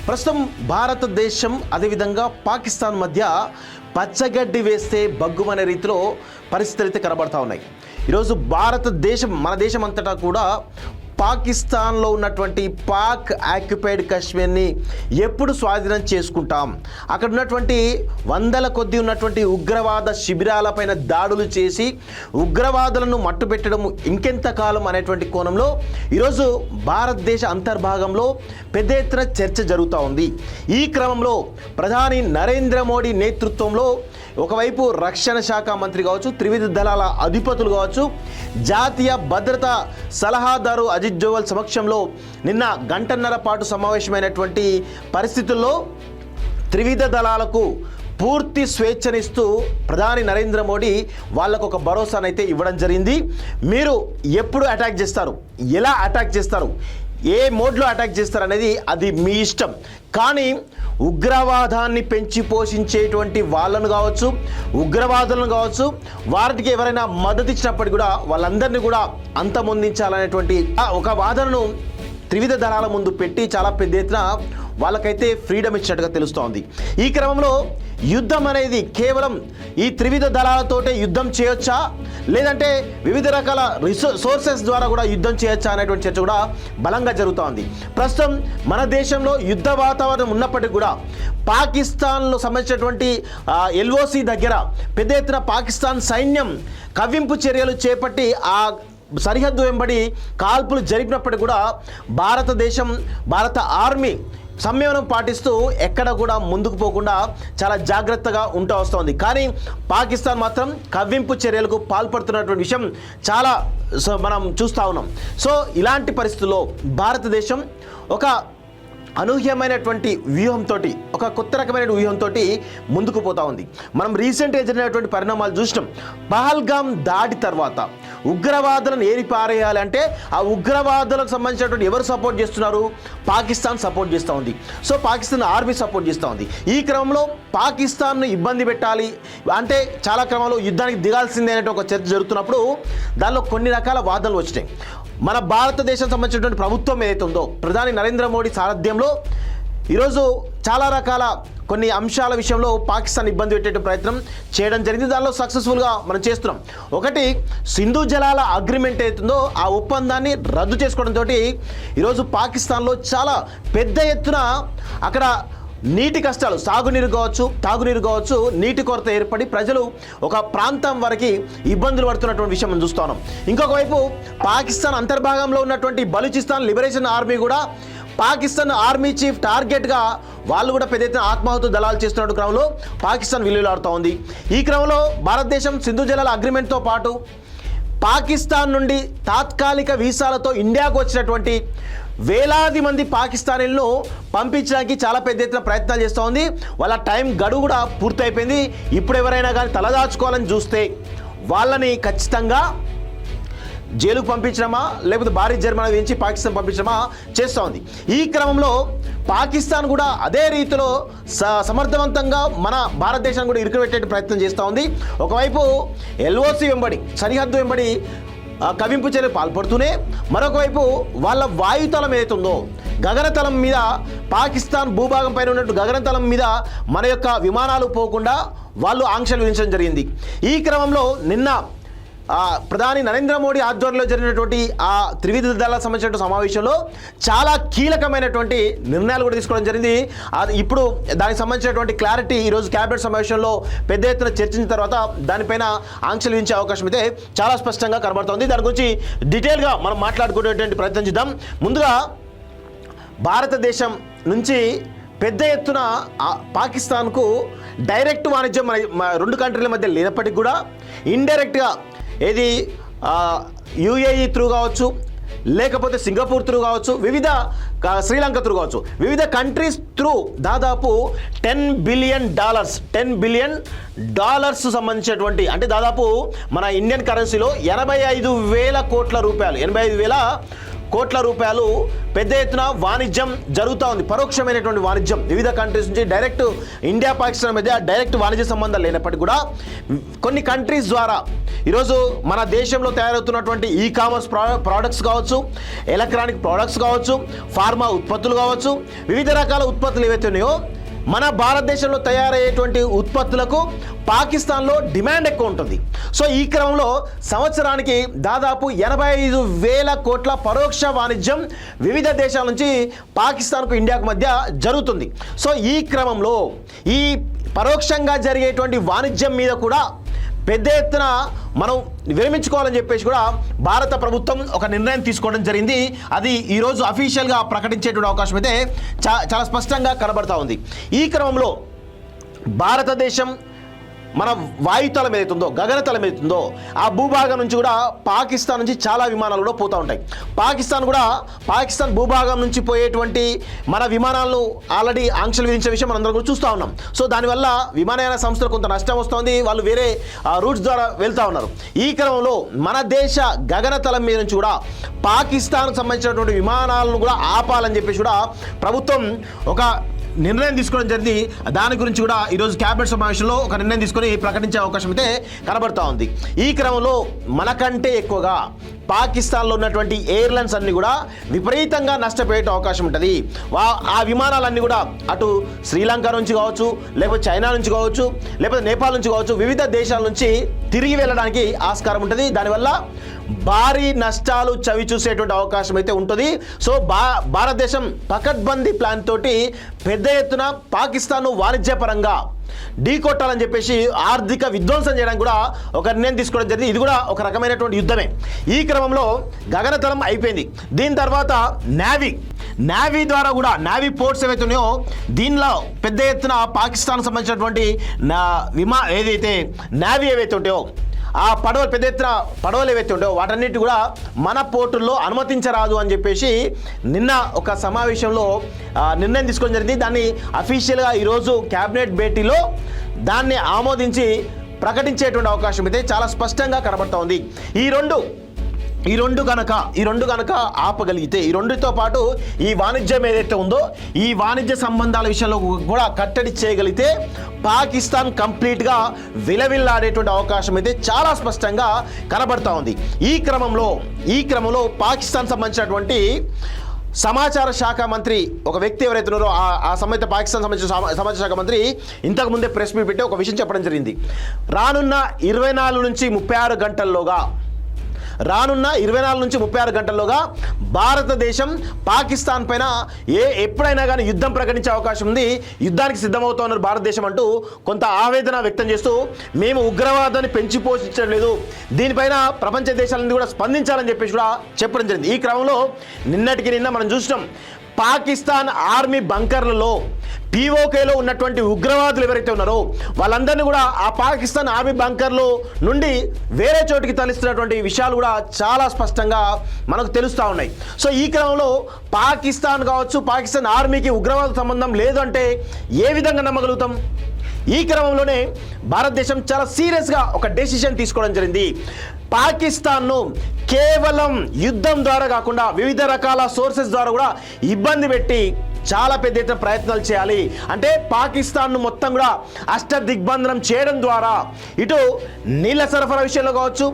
ప్రస్తుతం భారతదేశం అదేవిధంగా పాకిస్తాన్ మధ్య పచ్చగడ్డి వేస్తే బగ్గుమనే రీతిలో పరిస్థితులు అయితే కనబడతా ఉన్నాయి. ఈరోజు భారతదేశం మన దేశం అంతటా కూడా పాకిస్తాన్లో ఉన్నటువంటి పాక్ ఆక్యుపైడ్ కాశ్మీర్ని ఎప్పుడు స్వాధీనం చేసుకుంటాం, అక్కడ ఉన్నటువంటి వందల కొద్ది ఉన్నటువంటి ఉగ్రవాద శిబిరాలపైన దాడులు చేసి ఉగ్రవాదులను మట్టుపెట్టడం ఇంకెంతకాలం అనేటువంటి కోణంలో ఈరోజు భారతదేశ అంతర్భాగంలో పెద్ద ఎత్తున చర్చ జరుగుతూ ఉంది. ఈ క్రమంలో ప్రధాని నరేంద్ర మోడీ నేతృత్వంలో ఒకవైపు రక్షణ శాఖ మంత్రి కావచ్చు, త్రివిధ దళాల అధిపతులు కావచ్చు, జాతీయ భద్రతా సలహాదారు అజిత్ డోవల్ సమక్షంలో నిన్న గంటన్నర పాటు సమావేశమైనటువంటి పరిస్థితుల్లో త్రివిధ దళాలకు పూర్తి స్వేచ్ఛనిస్తూ ప్రధాని నరేంద్ర మోడీ వాళ్ళకు ఒక భరోసానైతే ఇవ్వడం జరిగింది. మీరు ఎప్పుడు అటాక్ చేస్తారు, ఎలా అటాక్ చేస్తారు, ఏ మోడ్లో అటాక్ చేస్తారు అనేది అది మీ ఇష్టం. కానీ ఉగ్రవాదాన్ని పెంచి పోషించేటువంటి వాళ్ళను కావచ్చు, ఉగ్రవాదులను కావచ్చు, వారికి ఎవరైనా మద్దతు ఇచ్చినప్పటికీ కూడా వాళ్ళందరినీ కూడా అంతమొందించాలనేటువంటి ఒక వాదనను త్రివిధ దళాల ముందు పెట్టి చాలా పెద్ద ఎత్తున వాళ్ళకైతే ఫ్రీడమ్ ఇచ్చినట్టుగా తెలుస్తోంది. ఈ క్రమంలో యుద్ధం అనేది కేవలం ఈ త్రివిధ దళాలతోటే యుద్ధం చేయొచ్చా, లేదంటే వివిధ రకాల సోర్సెస్ ద్వారా కూడా యుద్ధం చేయొచ్చా అనేటువంటి చర్చ కూడా బలంగా జరుగుతోంది. ప్రస్తుతం మన దేశంలో యుద్ధ వాతావరణం ఉన్నప్పటికీ కూడా పాకిస్తాన్లో సంబంధించినటువంటి ఎల్ఓసి దగ్గర పెద్ద ఎత్తున పాకిస్తాన్ సైన్యం కవ్వింపు చర్యలు చేపట్టి ఆ సరిహద్దు వెంబడి కాల్పులు జరిపినప్పటికీ కూడా భారత ఆర్మీ సంయమనం పాటిస్తూ ఎక్కడ కూడా ముందుకు పోకుండా చాలా జాగ్రత్తగా ఉంటూ వస్తోంది. కానీ పాకిస్తాన్ మాత్రం కవ్వింపు చర్యలకు పాల్పడుతున్నటువంటి విషయం చాలా మనం చూస్తూ ఉన్నాం. సో ఇలాంటి పరిస్థితుల్లో భారతదేశం ఒక అనూహ్యమైనటువంటి వ్యూహంతో, ఒక కొత్త రకమైన వ్యూహంతో ముందుకు పోతా ఉంది. మనం రీసెంట్గా జరిగినటువంటి పరిణామాలు చూసినాం. పహల్గామ్ దాడి తర్వాత ఉగ్రవాదులను ఏరి పారేయాలి అంటే ఆ ఉగ్రవాదులకు సంబంధించినటువంటి ఎవరు సపోర్ట్ చేస్తున్నారు, పాకిస్తాన్ సపోర్ట్ చేస్తూ ఉంది. సో పాకిస్తాన్ ఆర్మీ సపోర్ట్ చేస్తూ ఉంది. ఈ క్రమంలో పాకిస్తాన్ను ఇబ్బంది పెట్టాలి అంటే చాలా క్రమంలో యుద్ధానికి దిగాల్సిందే అనే ఒక చర్చ జరుగుతున్నప్పుడు దానిలో కొన్ని రకాల వాదనలు వచ్చినాయి. మన భారతదేశం సంబంధించినటువంటి ప్రభుత్వం ఏదైతే ఉందో ప్రధాని నరేంద్ర మోడీ సారథ్యంలో ఈరోజు చాలా రకాల కొన్ని అంశాల విషయంలో పాకిస్తాన్ ఇబ్బంది పెట్టే ప్రయత్నం చేయడం జరిగింది. దానిలో సక్సెస్ఫుల్గా మనం చేస్తున్నాం. ఒకటి, సింధు జలాల అగ్రిమెంట్ ఏదైతుందో ఆ ఒప్పందాన్ని రద్దు చేసుకోవడంతో ఈరోజు పాకిస్తాన్లో చాలా పెద్ద ఎత్తున అక్కడ నీటి కష్టాలు, సాగునీరు కావచ్చు, తాగునీరు కావచ్చు, నీటి కొరత ఏర్పడి ప్రజలు ఒక ప్రాంతం వరకు ఇబ్బందులు పడుతున్నటువంటి విషయం మనం చూస్తున్నాం. ఇంకొక వైపు పాకిస్తాన్ అంతర్భాగంలో ఉన్నటువంటి బలూచిస్తాన్ లిబరేషన్ ఆర్మీ కూడా పాకిస్తాన్ ఆర్మీ చీఫ్ టార్గెట్గా వాళ్ళు కూడా పెద్ద ఎత్తున ఆత్మాహుతి దళాలు చేస్తున్న క్రమంలో పాకిస్తాన్ విలువలాడుతూ ఉంది. ఈ క్రమంలో భారతదేశం సింధు జలాల అగ్రిమెంట్తో పాటు పాకిస్తాన్ నుండి తాత్కాలిక వీసాలతో ఇండియాకు వచ్చినటువంటి వేలాది మంది పాకిస్తానీలను పంపించడానికి చాలా పెద్ద ఎత్తున ప్రయత్నాలు చేస్తూ ఉంది. వాళ్ళ టైం గడువు కూడా పూర్తయిపోయింది. ఇప్పుడు ఎవరైనా కానీ తలదాచుకోవాలని చూస్తే వాళ్ళని ఖచ్చితంగా జైలుకు పంపించడమా లేకపోతే భారీ జరిమానా విధించి పాకిస్తాన్ పంపించడమా చేస్తూ ఉంది. ఈ క్రమంలో పాకిస్తాన్ కూడా అదే రీతిలో సమర్థవంతంగా మన భారతదేశాన్ని కూడా ఇరుకుపెట్టే ప్రయత్నం చేస్తూ ఉంది. ఒకవైపు ఎల్ఓసి వెంబడి, సరిహద్దు వెంబడి కవింపు చర్యలు పాల్పడుతూనే మరొక వైపు వాళ్ళ వాయుతలం ఏదైతుందో గగనతలం మీద, పాకిస్తాన్ భూభాగం పైన ఉన్నట్టు గగనతలం మీద మన యొక్క విమానాలు పోకుండా వాళ్ళు ఆంక్షలు విధించడం జరిగింది. ఈ క్రమంలో నిన్న ప్రధాని నరేంద్ర మోడీ ఆధ్వర్యంలో జరిగినటువంటి ఆ త్రివిధ దళాలకు సంబంధించిన సమావేశంలో చాలా కీలకమైనటువంటి నిర్ణయాలు కూడా తీసుకోవడం జరిగింది. ఇప్పుడు దానికి సంబంధించినటువంటి క్లారిటీ ఈరోజు క్యాబినెట్ సమావేశంలో పెద్ద ఎత్తున చర్చించిన తర్వాత దానిపైన ఆంక్షలు విధించే అవకాశం అయితే చాలా స్పష్టంగా కనబడుతోంది. దాని గురించి డీటెయిల్గా మనం మాట్లాడుకునేటువంటి ప్రయత్నం చేద్దాం. ముందుగా భారతదేశం నుంచి పెద్ద ఎత్తున పాకిస్తాన్కు డైరెక్ట్ వాణిజ్యం మన రెండు కంట్రీల మధ్య లేనప్పటికీ కూడా ఇండైరెక్ట్గా ఏది యుఏఈ త్రూ కావచ్చు, లేకపోతే సింగపూర్ త్రూ కావచ్చు, వివిధ శ్రీలంక త్రూ కావచ్చు, వివిధ కంట్రీస్ త్రూ దాదాపు $10 బిలియన్ సంబంధించినటువంటి అంటే దాదాపు మన ఇండియన్ కరెన్సీలో 85,000 కోట్ల రూపాయలు, 85,000 కోట్ల రూపాయలు పెద్ద ఎత్తున వాణిజ్యం జరుగుతూ ఉంది. పరోక్షమైనటువంటి వాణిజ్యం వివిధ కంట్రీస్ నుంచి డైరెక్ట్ ఇండియా పాకిస్తాన్ మధ్య డైరెక్ట్ వాణిజ్య సంబంధాలు లేనప్పటికీ కూడా కొన్ని కంట్రీస్ ద్వారా ఈరోజు మన దేశంలో తయారవుతున్నటువంటి ఈ కామర్స్ ప్రోడక్ట్స్ కావచ్చు, ఎలక్ట్రానిక్ ప్రోడక్ట్స్ కావచ్చు, ఫార్మా ఉత్పత్తులు కావచ్చు, వివిధ రకాల ఉత్పత్తులు ఏవైతే ఉన్నాయో మన భారతదేశంలో తయారయ్యేటువంటి ఉత్పత్తులకు పాకిస్తాన్లో డిమాండ్ ఎక్కువ ఉంటుంది. సో ఈ క్రమంలో సంవత్సరానికి దాదాపు 85,000 కోట్ల పరోక్ష వాణిజ్యం వివిధ దేశాల నుంచి పాకిస్తాన్కు ఇండియాకు మధ్య జరుగుతుంది. సో ఈ క్రమంలో ఈ పరోక్షంగా జరిగేటువంటి వాణిజ్యం మీద కూడా పెద్ద ఎత్తున మనం విరమించుకోవాలని చెప్పేసి కూడా భారత ప్రభుత్వం ఒక నిర్ణయం తీసుకోవడం జరిగింది. అది ఈరోజు అఫీషియల్గా ప్రకటించేటువంటి అవకాశం అయితే చాలా స్పష్టంగా కనబడతా ఉంది. ఈ క్రమంలో భారతదేశం మన వాయుతలం ఏదైతుందో, గగనతలం ఏదైతుందో ఆ భూభాగం నుంచి కూడా పాకిస్తాన్ నుంచి చాలా విమానాలు కూడా పోతూ ఉంటాయి. పాకిస్తాన్ భూభాగం నుంచి పోయేటువంటి మన విమానాలను ఆల్రెడీ ఆంక్షలు విధించే విషయం మనందరం కూడా చూస్తూ ఉన్నాం. సో దానివల్ల విమానయాన సంస్థలు కొంత నష్టం వస్తుంది, వాళ్ళు వేరే రూట్స్ ద్వారా వెళ్తూ ఉన్నారు. ఈ క్రమంలో మన దేశ గగనతలం మీద నుంచి కూడా పాకిస్తాన్కు సంబంధించినటువంటి విమానాలను కూడా ఆపాలని చెప్పేసి కూడా ప్రభుత్వం ఒక నిర్ణయం తీసుకోవడం జరిగింది. దాని గురించి కూడా ఈరోజు క్యాబినెట్ సమావేశంలో ఒక నిర్ణయం తీసుకొని ప్రకటించే అవకాశం అయితే కనబడుతూ ఉంది. ఈ క్రమంలో మనకంటే ఎక్కువగా పాకిస్తాన్లో ఉన్నటువంటి ఎయిర్లైన్స్ అన్నీ కూడా విపరీతంగా నష్టపోయే అవకాశం ఉంటుంది. ఆ విమానాలన్నీ కూడా అటు శ్రీలంక నుంచి కావచ్చు, లేకపోతే చైనా నుంచి కావచ్చు, లేకపోతే నేపాల్ నుంచి కావచ్చు, వివిధ దేశాల నుంచి తిరిగి వెళ్ళడానికి ఆస్కారం ఉంటుంది. దానివల్ల భారీ నష్టాలు చవి చూసేటువంటి అవకాశం అయితే ఉంటుంది. సో భారతదేశం పకడ్బందీ ప్లాన్ తోటి పెద్ద ఎత్తున పాకిస్తాన్ను వాణిజ్యపరంగా ఢీకొట్టాలని చెప్పేసి ఆర్థిక విధ్వంసం చేయడానికి కూడా ఒక నిర్ణయం తీసుకోవడం జరిగింది. ఇది కూడా ఒక రకమైనటువంటి యుద్ధమే. ఈ క్రమంలో గగనతలం అయిపోయింది. దీని తర్వాత నేవీ ద్వారా కూడా నేవీ పోర్ట్స్ ఏవైతే ఉన్నాయో దీనిలో పెద్ద ఎత్తున పాకిస్తాన్కు సంబంధించినటువంటి ఏదైతే నేవీ ఏవైతే ఉంటాయో ఆ పడవలు పెద్ద ఎత్తున పడవలు ఏవైతే ఉంటాయో వాటన్నిటి కూడా మన పోర్టుల్లో అనుమతించరాదు అని చెప్పేసి నిన్న ఒక సమావేశంలో నిర్ణయం తీసుకోవడం జరిగింది. దాన్ని అఫీషియల్గా ఈరోజు క్యాబినెట్ భేటీలో దాన్ని ఆమోదించి ప్రకటించేటువంటి అవకాశం అయితే చాలా స్పష్టంగా కనబడుతూ ఉంది. ఈ రెండు కనుక ఆపగలిగితే, ఈ రెండుతో పాటు ఈ వాణిజ్యం ఏదైతే ఉందో ఈ వాణిజ్య సంబంధాల విషయంలో కూడా కట్టడి చేయగలిగితే పాకిస్తాన్ కంప్లీట్గా విలవిల్లాడేటువంటి అవకాశం అయితే చాలా స్పష్టంగా కనబడుతూ ఉంది. ఈ క్రమంలో పాకిస్తాన్ సంబంధించినటువంటి సమాచార శాఖ మంత్రి ఒక వ్యక్తి ఎవరైతే ఉన్నారో ఆ సమేత పాకిస్తాన్ సంబంధించిన సమాచార శాఖ మంత్రి ఇంతకుముందే ప్రెస్ మీట్ పెట్టి ఒక విషయం చెప్పడం జరిగింది. రానున్న 24 నుంచి 36 గంటల్లోగా భారతదేశం పాకిస్తాన్ పైన ఎప్పుడైనా కానీ యుద్ధం ప్రకటించే అవకాశం ఉంది, యుద్ధానికి సిద్ధమవుతున్నారు భారతదేశం అంటూ కొంత ఆవేదన వ్యక్తం చేస్తూ మేము ఉగ్రవాదాన్ని పెంచి పోషించడం లేదు, దీనిపైన ప్రపంచ దేశాలన్నీ కూడా స్పందించాలని చెప్పేసి కూడా చెప్పడం జరిగింది. ఈ క్రమంలో నిన్న మనం చూసినాం పాకిస్తాన్ ఆర్మీ బంకర్లలో పీఓకేలో ఉన్నటువంటి ఉగ్రవాదులు ఎవరైతే ఉన్నారో వాళ్ళందరినీ కూడా ఆ పాకిస్తాన్ ఆర్మీ బంకర్లో నుండి వేరే చోటికి తరలిస్తున్నటువంటి విషయాలు కూడా చాలా స్పష్టంగా మనకు తెలుస్తూ ఉన్నాయి. సో ఈ క్రమంలో పాకిస్తాన్ కావచ్చు, పాకిస్తాన్ ఆర్మీకి ఉగ్రవాద సంబంధం లేదు అంటే ఏ విధంగా నమ్మగలుగుతాం? ఈ క్రమంలోనే భారతదేశం చాలా సీరియస్గా ఒక డెసిషన్ తీసుకోవడం జరిగింది. పాకిస్తాన్ను కేవలం యుద్ధం ద్వారా కాకుండా వివిధ రకాల సోర్సెస్ ద్వారా కూడా ఇబ్బంది పెట్టి చాలా పెద్ద ఎత్తున ప్రయత్నాలు చేయాలి. అంటే పాకిస్తాన్ను మొత్తం కూడా అష్టదిగ్బంధనం చేయడం ద్వారా ఇటు నీళ్ల సరఫరా విషయంలో కావచ్చు,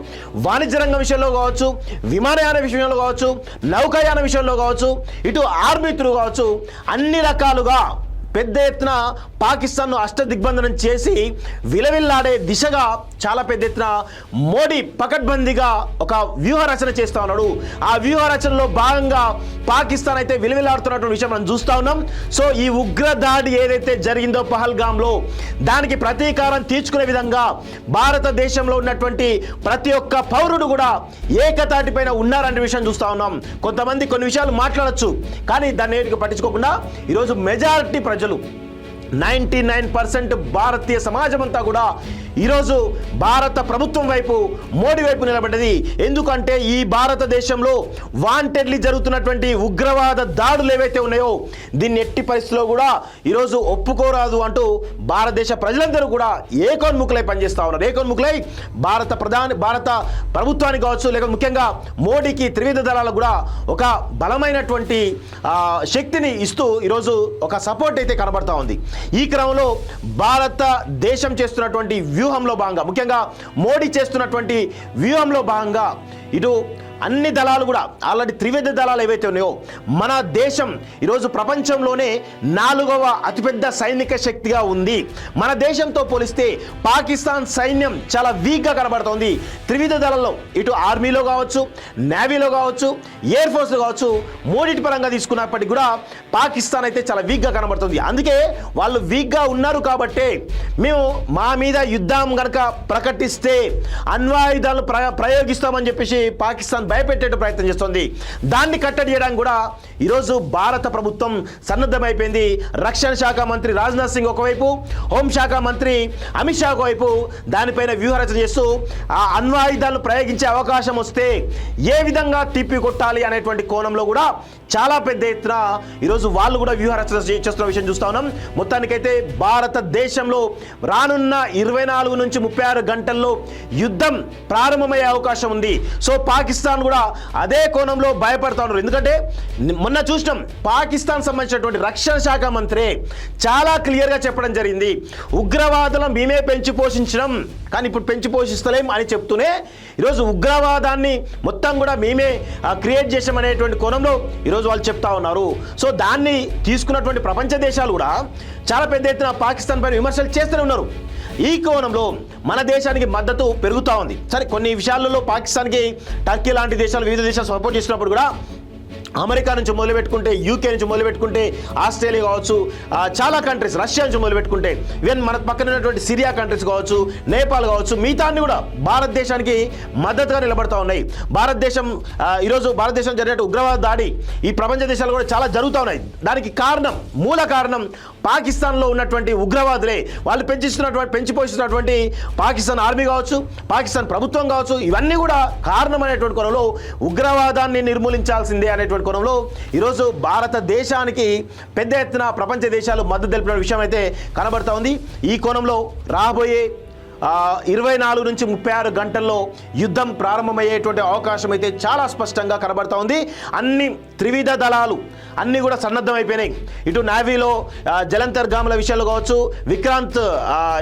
వాణిజ్య రంగం విషయంలో కావచ్చు, విమానయాన విషయంలో కావచ్చు, నౌకాయాన విషయంలో కావచ్చు, ఇటు ఆర్మీ త్రూ కావచ్చు, అన్ని రకాలుగా పెద్ద ఎత్తున పాకిస్తాన్ను అష్టదిగ్బంధనం చేసి విలవిల్లాడే దిశగా చాలా పెద్ద ఎత్తున మోడీ పకడ్బందీగా ఒక వ్యూహ రచన చేస్తూ ఉన్నాడు. ఆ వ్యూహ రచనలో భాగంగా పాకిస్తాన్ అయితే విలవిల్లాడుతున్నటువంటి విషయం మనం చూస్తూ ఉన్నాం. సో ఈ ఉగ్రదాడి ఏదైతే జరిగిందో పహల్గామ్లో దానికి ప్రతీకారం తీర్చుకునే విధంగా భారతదేశంలో ఉన్నటువంటి ప్రతి ఒక్క పౌరుడు కూడా ఏకతాటిపైన ఉన్నారనే విషయం చూస్తూ ఉన్నాం. కొంతమంది కొన్ని విషయాలు మాట్లాడచ్చు, కానీ దాన్ని పట్టించుకోకుండా ఈరోజు మెజారిటీ ప్రజలు 99% భారతీయ సమాజం అంతా కూడా ఈరోజు భారత ప్రభుత్వం వైపు, మోడీ వైపు నిలబడ్డది. ఎందుకంటే ఈ భారతదేశంలో వాంటెడ్లీ జరుగుతున్నటువంటి ఉగ్రవాద దాడులు ఏవైతే ఉన్నాయో దీన్ని ఎట్టి పరిస్థితుల్లో కూడా ఈరోజు ఒప్పుకోరాదు అంటూ భారతదేశ ప్రజలందరూ కూడా ఏకోన్ముఖులై పనిచేస్తూ ఉన్నారు. ఏకోన్ముఖులై భారత ప్రభుత్వానికి కావచ్చు, లేక ముఖ్యంగా మోడీకి, త్రివిధ దళాలకు కూడా ఒక బలమైనటువంటి శక్తిని ఇస్తూ ఈరోజు ఒక సపోర్ట్ అయితే కనబడతా ఉంది. ఈ క్రమంలో భారతదేశం చేస్తున్నటువంటి వ్యూహంలో భాగంగా, ముఖ్యంగా మోడీ చేస్తున్నటువంటి వ్యూహంలో భాగంగా ఇటు అన్ని దళాలు కూడా ఆల్రెడీ త్రివిధ దళాలు ఏవైతే ఉన్నాయో మన దేశం ఈరోజు ప్రపంచంలోనే 4వ అతిపెద్ద సైనిక శక్తిగా ఉంది. మన దేశంతో పోలిస్తే పాకిస్తాన్ సైన్యం చాలా వీక్గా కనబడుతోంది. త్రివిధ దళాల్లో ఇటు ఆర్మీలో కావచ్చు, నేవీలో కావచ్చు, ఎయిర్ ఫోర్స్లో కావచ్చు, మూడింటి పరంగా తీసుకున్నప్పటికీ కూడా పాకిస్తాన్ అయితే చాలా వీక్గా కనబడుతుంది. అందుకే వాళ్ళు వీక్గా ఉన్నారు కాబట్టి మేము మా మీద యుద్ధం కనుక ప్రకటిస్తే అణ్వాయుధాలను ప్రయోగిస్తామని చెప్పేసి పాకిస్తాన్ భయపెట్టే ప్రయత్నం చేస్తుంది. దాన్ని కట్టడి చేయడానికి కూడా ఈరోజు భారత ప్రభుత్వం సన్నద్ధమైపోయింది. రక్షణ శాఖ మంత్రి రాజ్నాథ్ సింగ్ ఒకవైపు, హోంశాఖ మంత్రి అమిత్ షా ఒకవైపు దానిపైన వ్యూహరచన చేస్తూ ఆ అణ్వాయుధాలను ప్రయోగించే అవకాశం వస్తే ఏ విధంగా తిప్పి కొట్టాలి అనేటువంటి కోణంలో కూడా చాలా పెద్ద ఎత్తున ఈరోజు వాళ్ళు కూడా వ్యూహరచన చేస్తున్న విషయం చూస్తా ఉన్నాం. మొత్తానికైతే భారతదేశంలో రానున్న 24 నుంచి 36 గంటల్లో యుద్ధం ప్రారంభమయ్యే అవకాశం ఉంది. సో పాకిస్తాన్ కూడా అదే కోణంలో భయపడతా ఉన్నారు. ఎందుకంటే మొన్న చూసినాం, పాకిస్తాన్ సంబంధించినటువంటి రక్షణ శాఖ మంత్రి చాలా క్లియర్గా చెప్పడం జరిగింది, ఉగ్రవాదులను మేమే పెంచి పోషించడం, కానీ ఇప్పుడు పెంచి పోషిస్తలేం అని చెప్తూనే ఈరోజు ఉగ్రవాదాన్ని మొత్తం కూడా మేమే క్రియేట్ చేసామనేటువంటి కోణంలో ఈరోజు వాళ్ళు చెప్తా ఉన్నారు. సో దాన్ని తీసుకున్నటువంటి ప్రపంచ దేశాలు కూడా చాలా పెద్ద ఎత్తున పాకిస్తాన్ పైన విమర్శలు చేస్తూనే ఉన్నారు. ఈ కోణంలో మన దేశానికి మద్దతు పెరుగుతూ ఉంది. సరే, కొన్ని విషయాలలో పాకిస్తాన్కి టర్కీ లాంటి దేశాలు, వివిధ దేశాలు సపోర్ట్ చేసినప్పుడు కూడా అమెరికా నుంచి మొదలుపెట్టుకుంటే, యూకే నుంచి మొదలుపెట్టుకుంటే, ఆస్ట్రేలియా కావచ్చు, చాలా కంట్రీస్, రష్యా నుంచి మొదలుపెట్టుకుంటే, ఈవెన్ మన పక్కన ఉన్నటువంటి సిరియా కంట్రీస్ కావచ్చు, నేపాల్ కావచ్చు, మిగతాన్ని కూడా భారతదేశానికి మద్దతుగా నిలబడతా ఉన్నాయి. భారతదేశం ఈరోజు భారతదేశం జరిగినట్టు ఉగ్రవాద దాడి ఈ ప్రపంచ దేశాలు కూడా చాలా జరుగుతూ ఉన్నాయి. దానికి కారణం, మూల కారణం పాకిస్తాన్లో ఉన్నటువంటి ఉగ్రవాదులే. వాళ్ళు పెంచి పోషిస్తున్నటువంటి పాకిస్తాన్ ఆర్మీ కావచ్చు, పాకిస్తాన్ ప్రభుత్వం కావచ్చు, ఇవన్నీ కూడా కారణమైనటువంటి కోణంలో ఉగ్రవాదాన్ని నిర్మూలించాల్సిందే అనేటువంటి కోణంలో ఈరోజు భారతదేశానికి పెద్ద ఎత్తున ప్రపంచ దేశాలు మద్దతు తెలిపిన విషయం అయితే కనబడతా ఉంది. ఈ కోణంలో రాబోయే 24 నుంచి 36 గంటల్లో యుద్ధం ప్రారంభమయ్యేటువంటి అవకాశం అయితే చాలా స్పష్టంగా కనబడతా ఉంది. అన్ని త్రివిధ దళాలు అన్నీ కూడా సన్నద్ధమైపోయినాయి. ఇటు నేవీలో జలంతర్గాముల విషయంలో కావచ్చు, విక్రాంత్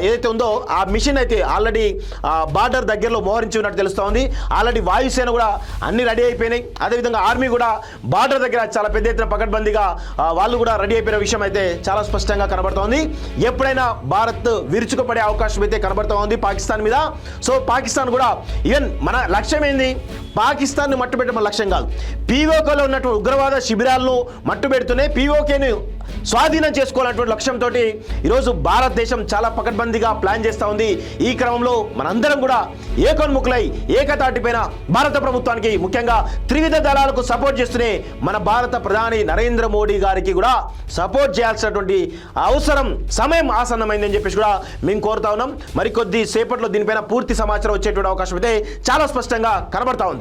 ఏదైతే ఉందో ఆ మిషన్ అయితే ఆల్రెడీ బార్డర్ దగ్గరలో మోహరించి ఉన్నట్టు తెలుస్తూ ఉంది. ఆల్రెడీ వాయుసేన కూడా అన్ని రెడీ అయిపోయినాయి. అదేవిధంగా ఆర్మీ కూడా బార్డర్ దగ్గర చాలా పెద్ద ఎత్తున పకడ్బందీగా వాళ్ళు కూడా రెడీ అయిపోయిన విషయం అయితే చాలా స్పష్టంగా కనబడుతోంది. ఎప్పుడైనా భారత్ విరుచుకుపడే అవకాశం అయితే కనబడుతూ ఉంది పాకిస్తాన్ మీద. సో పాకిస్తాన్ కూడా ఈవెన్ మన లక్ష్యం ఏంది, పాకిస్తాన్ని మట్టుబెట్టడం లక్ష్యం కాదు, పీఓకేలో ఉన్నటువంటి ఉగ్రవాద శిబిరాలను మట్టుబెడుతూనే పీఓకేని స్వాధీనం చేసుకోవాలన్నటువంటి లక్ష్యంతో ఈరోజు భారతదేశం చాలా పకడ్బందీగా ప్లాన్ చేస్తూ ఉంది. ఈ క్రమంలో మనందరం కూడా ఏకోన్ముఖులై ఏకతాటిపైన భారత ప్రభుత్వానికి, ముఖ్యంగా త్రివిధ దళాలకు సపోర్ట్ చేస్తూనే మన భారత ప్రధాని నరేంద్ర మోడీ గారికి కూడా సపోర్ట్ చేయాల్సినటువంటి అవసరం, సమయం ఆసన్నమైందని చెప్పేసి కూడా మేము కోరుతా ఉన్నాం. మరికొద్ది సేపట్లో దీనిపైన పూర్తి సమాచారం వచ్చేటువంటి అవకాశం అయితే చాలా స్పష్టంగా కనబడతా ఉంది.